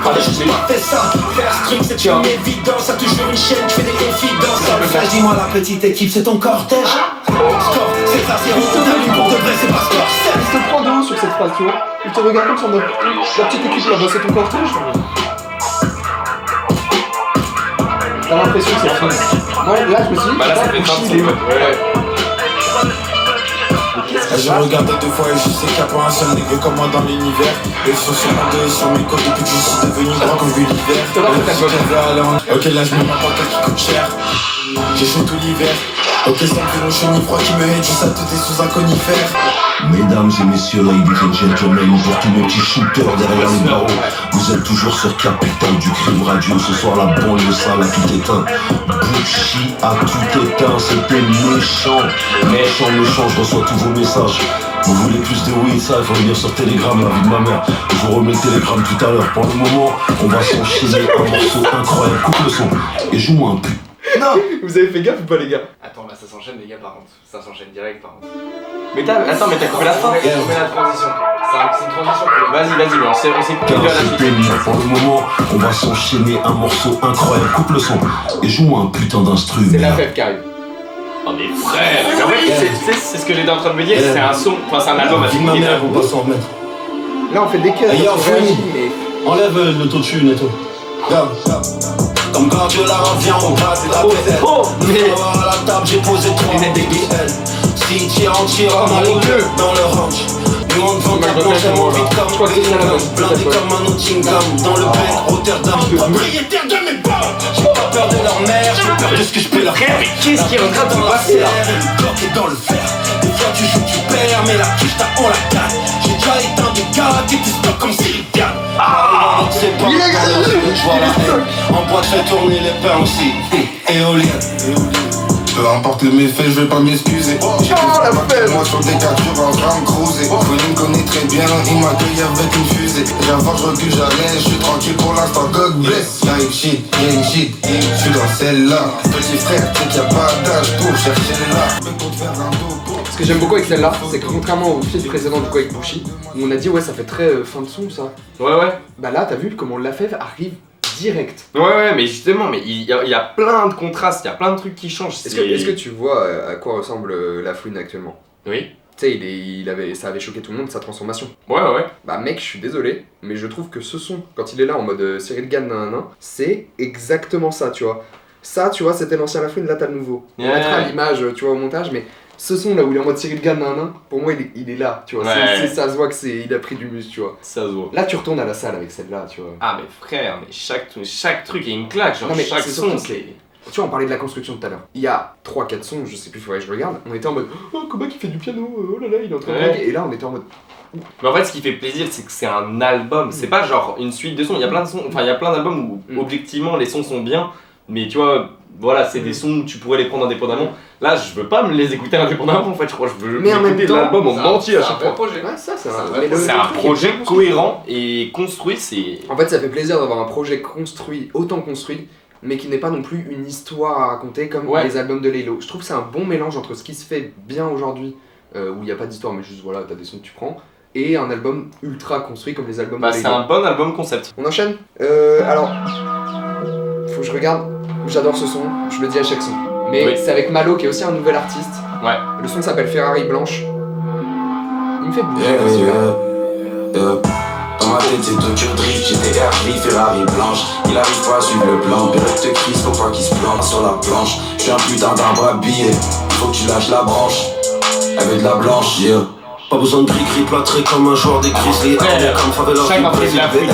Faut juste baffer ça. Faire string, c'est une évidence. T'as toujours une chaîne, tu fais des confidences. Dans le flash, dis-moi la petite équipe, c'est ton cortège. Score, c'est ça, c'est rond. T'as lu pour de vrai, c'est pas Scorsese.
Je te prends de haut sur cette phrase, tu vois. Il te regarde comme sur notre... La petite équipe là-bas, c'est ton cortège. T'as l'impression que c'est fini. Moi là, je me suis dit,
Bah là, ça fait
Bouchy,
20
il est où
ouais.
J'ai regardé 2 fois et je sais qu'il n'y a pas un seul nègre comme moi dans l'univers. Les choses sont en deux, sur mes côtes depuis que je suis devenu grand comme vu l'hiver. Ok, là je me mets pas qui coûte cher. J'ai chaud tout l'hiver. Ok, c'est un peu mon chenille froid qui me hait, juste à têter sous un conifère. Mesdames et messieurs, ladies and gentlemen, pour tous mes petits shooters derrière les barreaux, vous êtes toujours sur Capital du Crime Radio. Ce soir, la banlieue sale a tout éteint. Bouchy a tout éteint, c'était méchant. Méchant, je reçois tous vos messages. Vous voulez plus de weed, ça, il faut venir sur Telegram, la vie de ma mère. Je vous remets le Telegram tout à l'heure. Pour le moment, on va s'enchaîner un morceau incroyable. Coupe le son et joue-moi un peu.
Non. Vous avez fait gaffe ou pas les gars?
Attends, là ça s'enchaîne les gars par contre. Ça s'enchaîne direct par contre.
Mais attends, mais t'as coupé la fin.
Et on met la transition. C'est une transition.
Vas-y, mais on s'est coupé à la suite.
Pour le moment, on va s'enchaîner un morceau incroyable. Coupe le son et joue-moi un putain d'instru.
C'est la fête qui arrive.
Oh mais frère, mais en fait, c'est ce que j'étais en train de me dire, c'est un son, enfin c'est un album à
ma mère, on va s'en remettre.
Là on fait des cœurs, on réagit, mais...
Enlève l'autotune et tout. Comme Guardiola revient, on passe la PZ. Mais à la table, j'ai posé 3 BBL. Si tire en tire, on a les deux dans le range. Nous on devant ta planche, elle m'en vite comme blindé comme un Nottingham. Dans le bec, Rotterdam. Propriétaire de mes bords. J'ai pas peur de leur mère, j'ai peur de ce que je peux leur faire. Mais qu'est-ce qui est en train de se passer là? Le bloc est dans le fer. Des fois tu joues, tu perds, mais la quiche t'as on la gagne. J'ai déjà éteint des gars qui étaient stock comme Sylviane.
C'est pas voilà. En boîte fait tourner les pains aussi. Éolienne.
Peu importe mes faits, je vais pas m'excuser. J'ai moi sur des captures en train de cruiser. Connu me connaît très bien, il m'accueille avec une fusée. J'avance, je recule jamais, je suis tranquille pour l'instant, God bless. Y'a une shit, je suis dans celle-là. Petit frère, tu sais qu'il y a pas d'âge pour chercher là. Pour te faire un dos.
Ce que j'aime beaucoup avec celle-là, c'est que contrairement au feat précédent du coup avec Bushi, où on a dit ouais ça fait très fin de son ça.
Ouais.
Bah là t'as vu comment la fève arrive direct.
Ouais, mais justement, mais il y a plein de contrastes, il y a plein de trucs qui changent.
Est-ce que tu vois à quoi ressemble la fouine actuellement?
Oui.
Tu sais, ça avait choqué tout le monde sa transformation.
Ouais.
Bah mec, je suis désolé, mais je trouve que ce son, quand il est là en mode Cyril Gann nanana, c'est exactement ça, tu vois. Ça, tu vois, c'était l'ancien La Fouine, là t'as le nouveau. On mettra l'image, tu vois, au montage, mais ce son là où il est en mode Cyril Gann nanana, pour moi il est là, tu vois.
Ouais.
Ça se voit il a pris du muscle, tu vois.
Ça se voit.
Là tu retournes à la salle avec celle-là, tu vois.
Ah mais frère, mais chaque truc est une claque, genre
Non, mais
chaque
c'est
son
surtout
c'est...
Tu vois, on parlait de la construction tout à l'heure. Il y a 3-4 sons, je sais plus, faudrait que je regarde. On était en mode oh, Koba qui fait du piano, oh là là, il est en train de claquer. Et là, on était en mode.
Mais en fait, ce qui fait plaisir, c'est que c'est un album. C'est pas genre une suite de sons. Il y a plein de sons, enfin, il y a plein d'albums où objectivement les sons sont bien, mais tu vois, voilà, c'est des sons où tu pourrais les prendre indépendamment. Là, je veux pas me les écouter indépendamment en fait, je crois que je veux écouter l'album en entier à chaque fois.
Projet. Ouais, ça, c'est
c'est un projet cohérent et construit, c'est.
En fait, ça fait plaisir d'avoir un projet construit, autant construit, mais qui n'est pas non plus une histoire à raconter comme les albums de Laylo. Je trouve que c'est un bon mélange entre ce qui se fait bien aujourd'hui, où il n'y a pas d'histoire, mais juste voilà, t'as des sons que tu prends, et un album ultra construit comme les albums de Laylo.
C'est un bon album concept.
On enchaîne alors, faut que je regarde, j'adore ce son, je le dis à chaque son. Mais c'est avec Malo qui est aussi un nouvel artiste.
Ouais.
Le son s'appelle Ferrari Blanche. Il me fait bouger
Dans ma tête c'est Tokyo Drift, j'étais RV, Ferrari blanche. Il arrive pas à suivre le plan, Perrette te crise, faut pas qu'il se plante sur la planche. J'suis un putain d'arbre habillé, faut que tu lâches la branche. Elle veut de la blanche, yeah.
Pas besoin de gris-gris plâtré comme un joueur des Grizzlies. Comme favela,
chaque entrée de la fouine,
le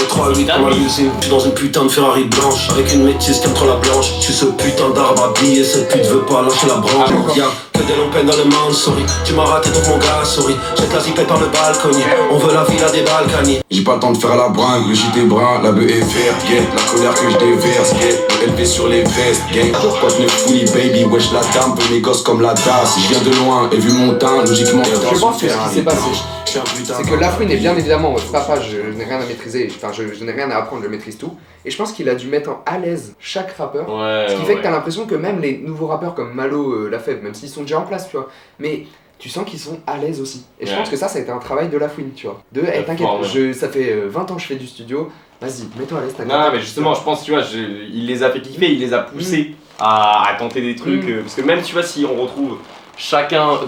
3-8 comme un musée. J'suis dans une putain de Ferrari blanche, avec une métisse qui entre la blanche. J'suis ce putain d'arbre habillé, cette pute veut pas lâcher la branche. Y'a que des lampes dans les mains, sorry. Tu m'as raté donc mon gars, sorry. Jette la zipette par le balconier, on veut la villa des Balkany.
J'ai pas le temps de faire la bringue, le gîte est brun, la bœuf est verte, guette, la colère que je déverse, guette, élevé sur les vestes, gang. Pourquoi je ne fouille baby, wesh la dame, veut mes gosses comme la tasse. Je viens de loin et vu mon teint, logiquement.
Je pense que ce qui s'est passé, c'est que La Fouine est bien évidemment en mode papa, je n'ai rien à maîtriser, enfin je n'ai rien à apprendre, je maîtrise tout. Et je pense qu'il a dû mettre à l'aise chaque rappeur. Ce qui fait que t'as l'impression que même les nouveaux rappeurs comme Malo, La Fève, même s'ils sont déjà en place, tu vois, mais tu sens qu'ils sont à l'aise aussi. Et je pense que ça a été un travail de La Fouine, tu vois. De, hey, t'inquiète, ça fait 20 ans que je fais du studio, vas-y, mets-toi à l'aise, t'inquiète.
Non, mais justement, je pense, tu vois, il les a fait kiffer, il les a poussés à tenter des trucs. Parce que même, tu vois, si on retrouve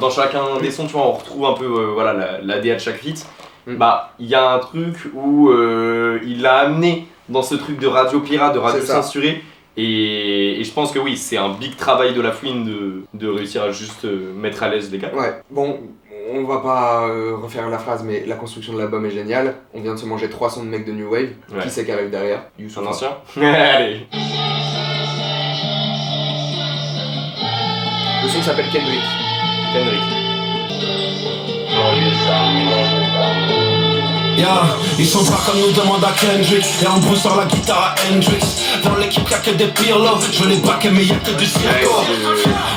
dans chacun des sons, tu vois, on retrouve un peu voilà, la DA de chaque feat. Bah, il y a un truc où il l'a amené dans ce truc de radio pirate, de radio censurée. Et je pense que oui, c'est un big travail de La Fouine de réussir à juste mettre à l'aise les gars.
Ouais, bon, on va pas refaire la phrase, mais la construction de l'album est géniale. On vient de se manger 3 sons de mecs de New Wave. Qui c'est qui arrive derrière?
Youssoupha. Un ancien. Allez.
Le son s'appelle Kendrick.
Ils sont pas comme nous demande à Kendrick. Et en bruit sur la guitare à Hendrix. Dans l'équipe y'a que des pirlos. Je veux les braquer mais y'a que du circo.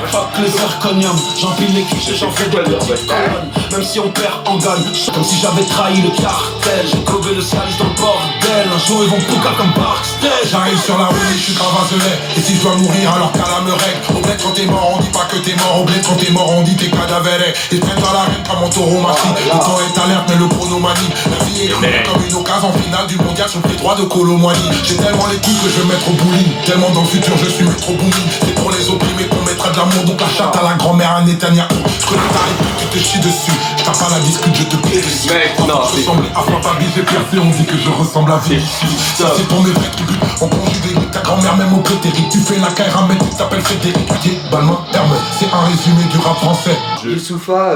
Fuck les zirconium. J'empile les quiches et j'en fais des petites colonnes. Même si on perd on gagne. Comme si j'avais trahi le cartel. J'ai crevé le salice dans le bordel. Un jour ils vont pouca comme Barksdale.
J'arrive sur la route et je suis grave azelé. Et si je dois mourir alors qu'à la me règle. Au bled quand t'es mort on dit pas que t'es mort. Au bled quand t'es mort on dit t'es cadavéré. Et je traîne dans l'arène comme mon taureau massif. Le temps est alerte mais le chronomanie. La vie est crue comme une occasion finale du mondial sur le droit de Colomboigny. J'ai tellement les coups que je vais mettre au bowling. Tellement dans le futur je suis maître au bowling. C'est pour les opprimés qu'on mettra de l'amour. Donc la chatte à la grand-mère à Netanyahu. Je connais ta réplique, tu te chies dessus. Je tape à la discute, je te plie dessus.
Mec, non,
je ressemble à Fabi, j'ai percé, on dit que je ressemble à Vinicius. Ça c'est pour mes vrais tribus. On conjugue des ta grand-mère même au prétérique. Tu fais la caille ramène, tu t'appelles Frédéric. Balmain, Hermès, c'est un résumé du rap français.
Youssoupha,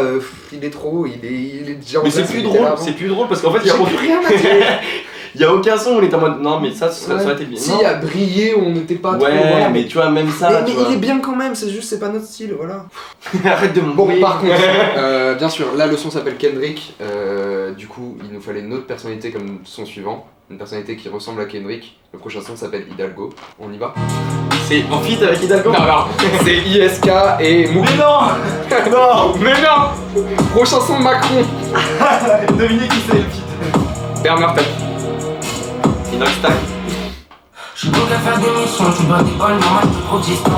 il est trop, il est déjà en
mais
place,
c'est plus drôle parce qu'en fait il y a
rien à dire.
Il y a aucun son où on est en mode non mais ça aurait été bien.
Si à briller on n'était pas trop.
Ouais mais tu vois même ça.
Mais il est bien quand même, c'est juste c'est pas notre style, voilà.
Arrête de me
Bon par contre, bien sûr, là le son s'appelle Kendrick, Du coup, il nous fallait une autre personnalité comme son suivant. Une personnalité qui ressemble à Kendrick. Le prochain son s'appelle Hidalgo. On y va?
C'est en feat avec Hidalgo?
Non, non, c'est ISK et Mouk.
Mais non. Non. Mais non.
Prochain son Macron.
Devinez qui c'est le feat.
Bernard Tapie.
Inoxtag.
J'suis bloqué à faire des missions, tu bats des balles, maman, j'suis trop distant.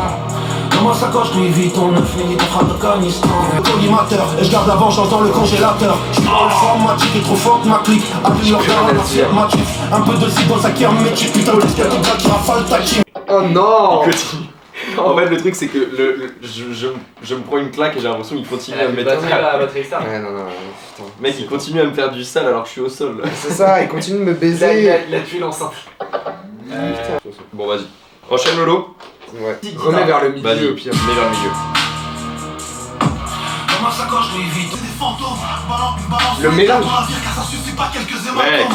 Dans ma sacoche, Louis Vuitton, 9 minutes de frappe d'Afghanistan. Collimateur, et j'garde la vengeance dans le congélateur. J'suis pas informatique et trop forte ma clique. Appuie leur terrain, la fière matrice. Un peu de cible dans sa qui mes chips. Putain, qu'est-ce qu'il y a de gars qui rafale ta team.
Oh non.
Il continue. En fait, le truc, c'est que je me prends une claque et j'ai l'impression qu'il continue à me mettre.
la batterie externe.
Ouais, non, putain.
Mec, il continue à me faire du sale alors que je suis au sol.
C'est ça, il continue de me baiser.
Il a tué l'enceinte.
Bon, vas-y. Enchaîne Lolo.
Ouais. Remets vers le milieu
Vas-y,
au pire.
mets vers le milieu.
Dans ma sacoche, Louis Vuitton. Des fantômes,
Le mélange.
ça suffit pas quelques
Ouais.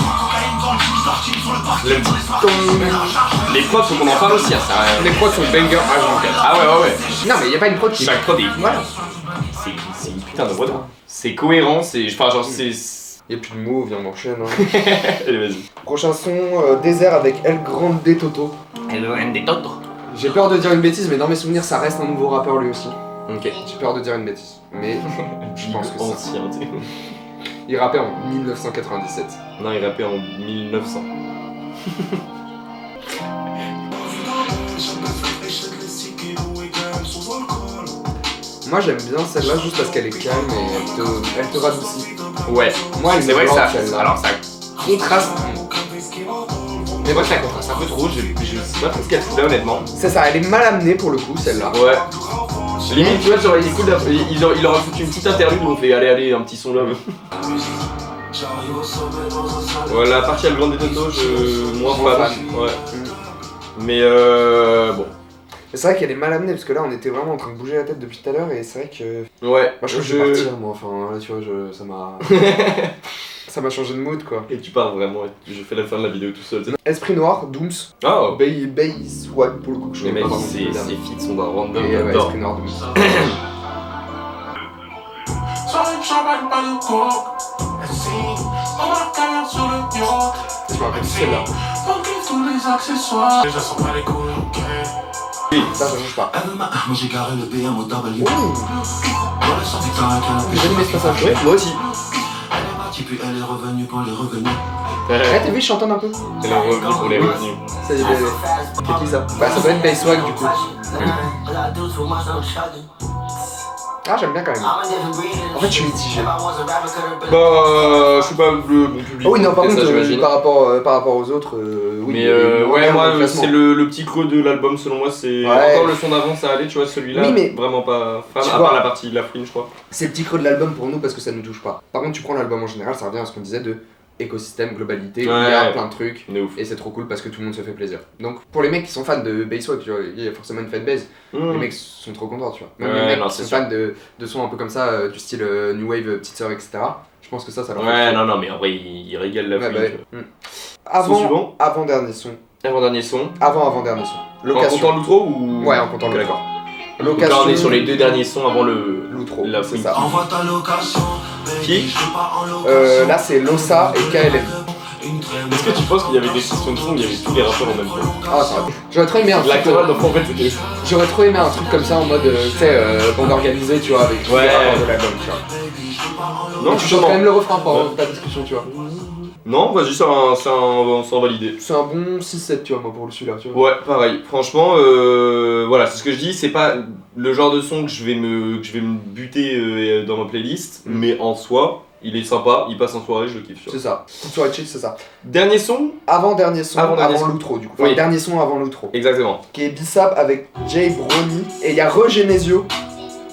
Les prods, faut qu'on en parle aussi, hein, ça.
Les prods sont banger H24.
Ah ouais.
Non, mais y a pas une prod qui.
Chaque prod est.
Voilà.
C'est une putain de prod. C'est cohérent, c'est. Enfin, genre, c'est.
Y'a plus de mots, viens on enchaîne. Hein.
Allez, vas-y.
Prochain son, Désert avec El Grande Toto.
El Grande Toto.
J'ai peur de dire une bêtise, mais dans mes souvenirs, ça reste un nouveau rappeur lui aussi.
Ok.
J'ai peur de dire une bêtise, mais je pense que c'est ça.
Ancien, tu sais.
Il rappait en 1997.
Non, il rappait en 1900.
Moi j'aime bien celle-là juste parce qu'elle est calme et elle te radoucit.
Ouais.
Moi
c'est vrai que ça.
celle-là.
Alors ça contraste. Mais moi ça contraste un peu trop, je sais pas trop ce qu'elle fout là honnêtement.
C'est ça, elle est mal amenée pour le coup celle-là.
Ouais. Limite tu vois genre il aurait foutu une petite interlude où on fait allez un petit son là. Ouais la partie à le Grande Toto moins fan. Ouais. Mais bon.
Mais c'est vrai qu'elle est mal amenée parce que là on était vraiment en train de bouger la tête depuis tout à l'heure et c'est vrai que.
Ouais.
Moi je trouve que je vais partir moi, enfin là tu vois ça m'a. Ça m'a changé de mood quoi.
Et tu pars vraiment, je fais la fin de la vidéo tout seul.
Esprit Noir, Dooms.
Oh
Bay Swag pour le coup que je
les mecs,
pas
ces feats sont dans random.
Et ouais, Esprit Noir, Dooms. Je me rappelle celle-là. Oui, ça bouge pas.
Moi j'ai garé le B1 au W.
J'ai aimé ce passage.
Ouais, moi aussi.
Puis elle est revenue quand elle est revenue.
Ouais, t'as vu, je chante un peu.
Elle est revenue pour les revenus.
Ça y est, c'est qui ça? Bah, ça doit être Bay Swag du coup. Ah, j'aime bien quand même. En fait, je suis mitigé.
Bah, je suis pas le bon public.
Oh oui, non, par contre,
j'imagine.
par rapport aux autres, oui.
Mais ouais, moi, c'est le petit creux de l'album selon moi. C'est encore le son d'avant, ça allait, tu vois, celui-là.
Oui, mais
vraiment pas fan, à
vois,
part la partie de la frine, je crois.
C'est le petit creux de l'album pour nous parce que ça nous touche pas. Par contre, tu prends l'album en général, ça revient à ce qu'on disait de écosystème, globalité,
Ouais,
il y a plein de trucs,
ouf.
et c'est trop cool parce que tout le monde se fait plaisir. Donc pour les mecs qui sont fans de Basswag, tu vois, il y a forcément une fanbase, les mecs sont trop contents, tu vois. Même les mecs qui sont fans de sons un peu comme ça, du style New Wave, Petite Sœur, etc. Je pense que ça leur
fait non, mais en vrai, il régale la frine.
Avant-dernier son.
Avant-dernier son.
Avant-dernier son.
Location. En comptant l'outro ou.
Ouais, en comptant l'outro.
D'accord.
Location.
Donc là, on est sur les deux derniers sons avant
l'outro.
C'est
ça.
Envoie ta location.
Qui
là, c'est Losa et KLM.
Est-ce que tu penses qu'il y avait des sessions de son où il y avait tous les rappeurs en même temps?
Ah, ça va. J'aurais trop aimé un truc.
En fait, c'était.
J'aurais trop aimé un truc comme ça en mode, tu sais, bande organisée, tu vois, avec tous les rappeurs de l'album, tu vois.
Non,
tu chantes quand même le refrain pour ta discussion, tu vois.
Non, vas-y, c'est un validé.
C'est un bon 6-7, tu vois, moi, pour celui-là, tu vois.
Ouais, pareil. Franchement, voilà, c'est ce que je dis, c'est pas le genre de son que je vais me buter dans ma playlist, mais en soi, il est sympa, il passe en soirée, je le kiffe.
C'est ça, petite soirée chill, c'est ça.
Dernier son
Avant-dernier son, avant l'outro, du coup. Enfin, dernier son avant l'outro.
Exactement.
Qui est Bissap avec Jay Brony, et il y a Genesio.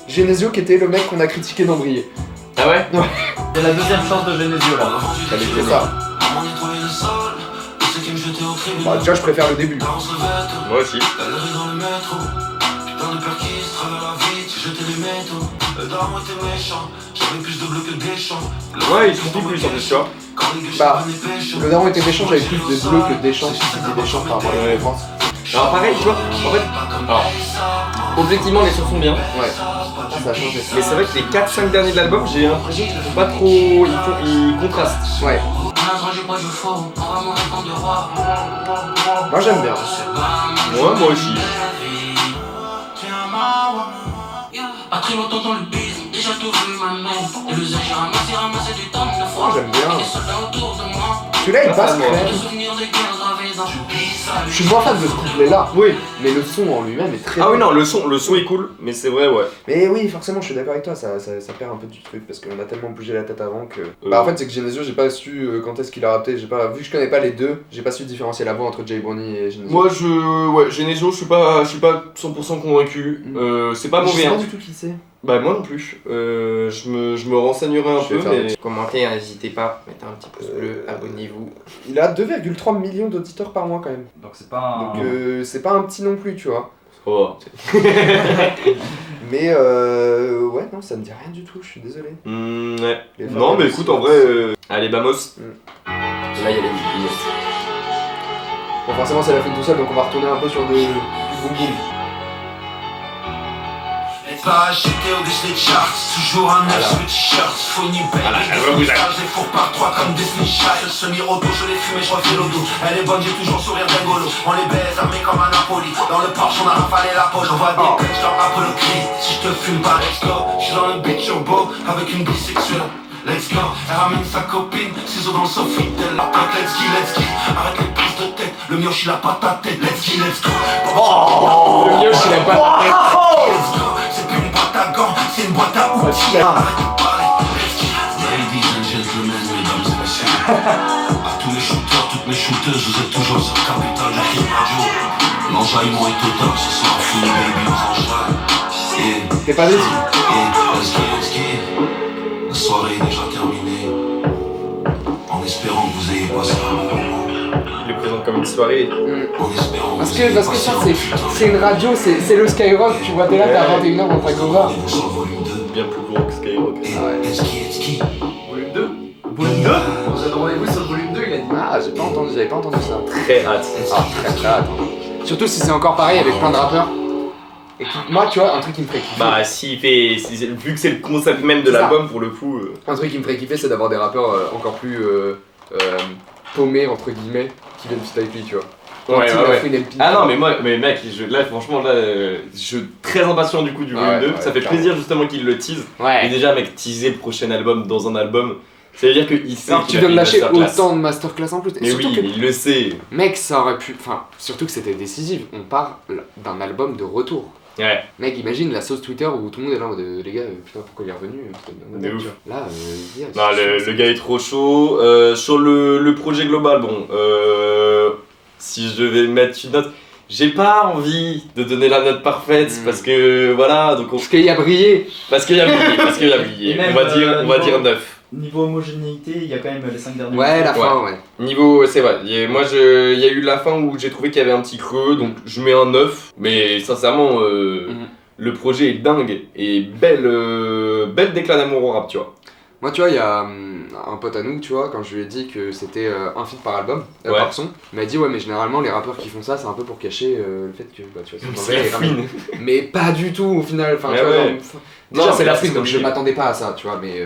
Genesio qui était le mec qu'on a critiqué dans Briller.
Ah ouais?
Ouais. C'est la deuxième chance de Genesio là.
C'est ça. Bah, déjà, je préfère le début.
Moi aussi. Ouais, il se dit plus en fait, tu vois.
Bah, le daron était méchant, j'avais plus de bleu que Deschamps, si c'était Deschamps par rapport à la France.
Alors pareil, tu vois, en fait, alors, Objectivement, les sons sont bien.
Ouais, ça a changé.
Mais c'est vrai que les 4-5 derniers de l'album, j'ai l'impression qu'ils font pas trop. Ils contrastent.
Ouais. Moi j'aime bien.
Moi aussi.
Pas très longtemps dans le biz, déjà tout vu ma mère. Et le zèle, j'ai ramassé du temps de fois.
Moi j'aime bien.
Les soldats autour de moi.
Celui-là il passe quand même.
Souvenir des guerres gravées dans
Je suis moins fan de ce couplet là. Oui. Mais le son en lui-même est très
Ah
bon.
oui, non, le son est cool, mais c'est vrai, ouais.
Mais oui, forcément, je suis d'accord avec toi, ça perd un peu du truc parce qu'on a tellement bougé la tête avant que. Bah, en fait, c'est que Genesio, j'ai pas su quand est-ce qu'il a rappé, vu que je connais pas les deux, j'ai pas su différencier la voix entre Jay Brownie et Genesio.
Moi, Genesio, je suis pas 100% convaincu. C'est pas
Je
mauvais.
sais pas
Hein.
du tout qui c'est.
Bah, moi non plus. Je me renseignerai un peu, mais.
Commentez, n'hésitez pas, mettez un petit pouce bleu, abonnez-vous.
Il a 2,3 millions d'auditeurs par mois quand même.
Donc c'est pas un...
Donc c'est pas un petit non plus, tu vois.
Oh.
Mais ouais, non, ça me dit rien du tout, je suis désolé.
Ouais.
Les
Non, mais écoute, en vrai, allez, Bamos.
Là, il y a les billets.
Bon, forcément, c'est la fin tout seul, donc on va retourner un peu sur du boom boom.
J'étais au-dessus des charts, toujours un œuf sur le t-shirt, faut ni paye, j'ai four par trois comme des slichats, semi-auto, je l'ai fumé, je refais l'auto, elle est bonne, j'ai toujours sourire d'Angolo, on les baise armés comme un Napoli, dans le Porsche on a rafalé la poche, j'envoie des punch comme Apollo Creed, si je te fume pas, let's go, j'suis dans le beat turbo, avec une bisexuelle. Let's go, elle ramène sa copine, ciseaux dans le Sofitel, la tête, let's go, arrête les prises de tête, le mioche il a pas ta tête, let's go.
Oh, le mioche il a pas ta tête.
Let's go, c'est plus une boîte à gants, c'est une boîte à outils. Arrête de parler, let's go. Ladies and gentlemen, mesdames et messieurs, à tous les shooters, toutes mes shooteuses, vous êtes toujours sur Capital du Crime Radio. L'enjaillement est total, ce soir fini baby, on s'enjaille.
T'es pas déçu?
Let's go. La soirée est déjà terminée, en espérant que vous ayez passé un bon moment.
Il le présente comme une soirée.
En espérant
Parce que ça, c'est une radio, c'est le Skyrock, tu vois, t'es là, t'es à 21h dans ta Gova.
Bien plus gros que Skyrock.
Volume 2 Volume 2 On a rendez-vous sur le volume 2, il a dit.
Ah, j'avais pas entendu ça.
Très hâte.
Ah, très hâte. Surtout si c'est encore pareil avec plein de rappeurs. Et moi, tu vois, un truc qui me ferait kiffer.
Bah, vu que c'est le concept même de l'album, pour le coup.
Un truc qui me ferait kiffer, c'est d'avoir des rappeurs encore plus paumés, entre guillemets, qui viennent fit avec lui, tu vois.
Ouais. Ah non, mais mec, là, franchement, je suis très impatient du coup du volume 2. Ça fait plaisir justement qu'il le tease.
Ouais.
Et déjà, mec, teaser le prochain album dans un album. Ça veut dire qu'il sait.
Alors tu dois me lâcher autant de masterclass en plus.
Mais oui, il le sait.
Mec, ça aurait pu. Enfin, surtout que c'était décisif. On parle d'un album de retour.
Ouais.
Mec, imagine la sauce Twitter où tout le monde est là en mode les gars, putain, pourquoi il est revenu?
De ouf.
Là,
non, le gars est trop chaud. Sur le projet global, bon, si je devais mettre une note. J'ai pas envie de donner la note parfaite parce que voilà, donc
parce qu'il y a brillé.
Parce qu'il y a brillé.
Même,
on va dire 9.
Niveau homogénéité, il y a quand même les 5 derniers.
Ouais, la fin, ouais.
Niveau, c'est vrai. Il y a eu la fin où j'ai trouvé qu'il y avait un petit creux, donc je mets un 9. Mais sincèrement, le projet est dingue et belle déclat d'amour au rap, tu vois.
Moi, tu vois, il y a un pote à nous, tu vois, quand je lui ai dit que c'était un feat par album, par son, il m'a dit ouais, mais généralement les rappeurs qui font ça, c'est un peu pour cacher le fait que bah, tu vois,
c'est la fouine.
Mais pas du tout au final. Enfin, tu vois, déjà c'est la fouine, donc je m'attendais pas à ça, tu vois, mais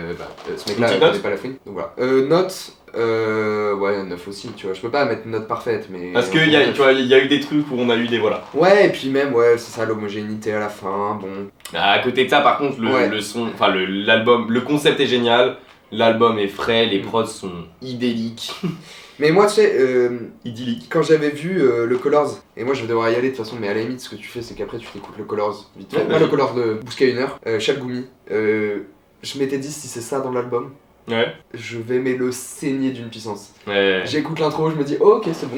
ce mec-là, il connaît pas la fouine, donc voilà. Note. Ouais, 9 aussi, tu vois, je peux pas mettre une note parfaite, mais...
Parce qu'il y a eu des trucs où on a eu des voilà.
Ouais, et puis même, ouais, c'est ça, l'homogénéité à la fin, bon...
À côté de ça, par contre, le son, enfin l'album, le concept est génial, l'album est frais, les prods sont idylliques.
Mais moi, tu sais,
idyllique.
Quand j'avais vu le Colors, et moi je vais devoir y aller de toute façon, mais à la limite, ce que tu fais, c'est qu'après tu t'écoutes le Colors vite fait. Moi, le Colors de Bouska 1h, Chalgoumi, je m'étais dit si c'est ça dans l'album,
ouais.
Je vais le saigner d'une puissance.
Ouais.
J'écoute l'intro, je me dis ok, c'est bon,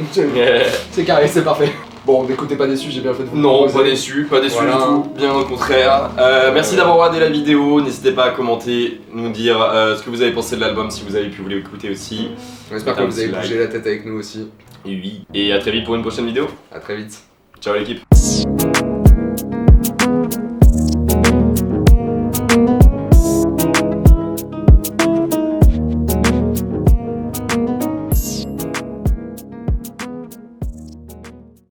c'est carré, c'est parfait. Bon, n'écoutez pas déçu, j'ai bien fait de vous
Non, pas déçu voilà. Du tout, bien au contraire. Merci d'avoir regardé la vidéo, n'hésitez pas à commenter, nous dire ce que vous avez pensé de l'album, si vous avez pu vous l'écouter aussi.
J'espère que vous avez bougé la tête avec nous aussi.
Et oui, et à très vite pour une prochaine vidéo.
À très vite.
Ciao l'équipe.